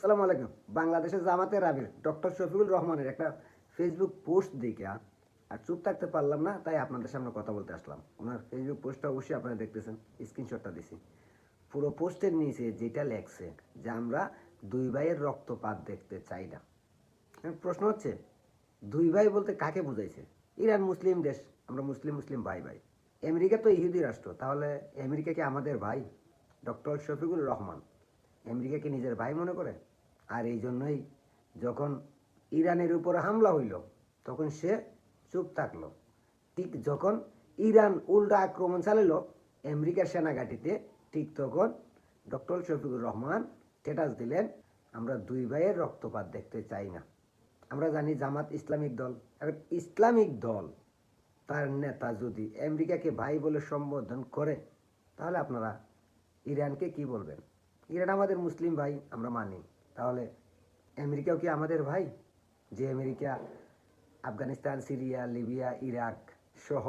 আসসালামু আলাইকুম। বাংলাদেশের জামাতের আমির ডক্টর শফিকুল রহমানের একটা ফেসবুক পোস্ট দেখে আর চুপ থাকতে পারলাম না, তাই আপনাদের সামনে কথা বলতে আসলাম। ওনার ফেসবুক পোস্টটা অবশ্যই আপনারা দেখতেছেন, স্ক্রিনশটটা দিছি। পুরো পোস্টের নিচে যেটা লেখছে যে আমরা দুই ভাইয়ের রক্তপাত দেখতে চাই না। প্রশ্ন হচ্ছে, দুই ভাই বলতে কাকে বুঝাইছে? ইরান মুসলিম দেশ, আমরা মুসলিম মুসলিম ভাই ভাই। আমেরিকা তো ইহুদি রাষ্ট্র, তাহলে আমেরিকা কি আমাদের ভাই? ডক্টর শফিকুল রহমান আমেরিকাকে নিজের ভাই মনে করে? আর এই জন্যই যখন ইরানের উপর হামলা হইল তখন সে চুপ থাকলো। ঠিক যখন ইরান উল্টা আক্রমণ চালালো আমেরিকার সেনাঘাটিতে, ঠিক তখন ডক্টর শফিকুর রহমান স্ট্যাটাস দিলেন, আমরা দুই ভাইয়ের রক্তপাত দেখতে চাই না। আমরা জানি জামাত ইসলামিক দল, এখন ইসলামিক দল তার নেতা যদি আমেরিকাকে ভাই বলে সম্বোধন করে, তাহলে আপনারা ইরানকে কি বলবেন? ইরান আমাদের মুসলিম ভাই, আমরা মানি। তাহলে আমেরিকাও কি আমাদের ভাই? যে America Afghanistan, Syria, Libya, Iraq সহ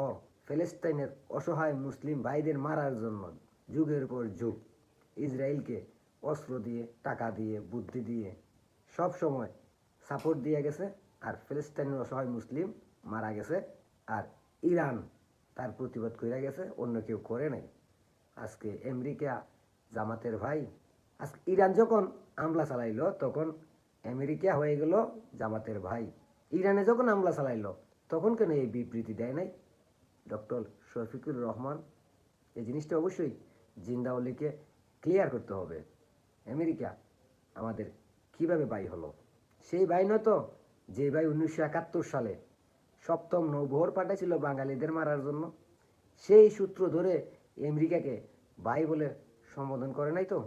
ফিলিস্তিনের অসহায় মুসলিম ভাইদের মারার জন্য যুগের পর যুগ ইসরায়েলকে অস্ত্র দিয়ে, টাকা দিয়ে, বুদ্ধি দিয়ে সব সময় সাপোর্ট দিয়ে গেছে, আর ফিলিস্তিনের অসহায় মুসলিম মারা গেছে, আর ইরান তার প্রতিবাদ করে গেছে, অন্য কেউ করে নাই। আজকে আমেরিকা জামাতের ভাই, আজকে ইরান যখন হামলা চালাইলো তখন আমেরিকা হয়ে গেল জামাতের ভাই। ইরানে যখন হামলা চালাইলো তখন কেন এই বিবৃতি দেয় নাই ডক্টর শফিকুর রহমান? এই জিনিসটা অবশ্যই জিন্দাউলিকে ক্লিয়ার করতে হবে। আমেরিকা আমাদের কিভাবে ভাই হলো? সেই ভাই নয় তো যে ভাই 1971 সালে সপ্তম নৌবহর পাঠাইছিল বাঙালিদের মারার জন্য। সেই সূত্র ধরে আমেরিকাকে ভাই বলে সম্বোধন করে নাই তো।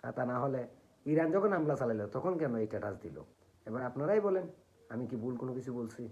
আর তা না হলে ইরান যখন হামলা চালাইলো তখন কেন এই স্ট্যাটাস দিল? এবার আপনারাই বলেন, আমি কি ভুল কোনো কিছু বলছি?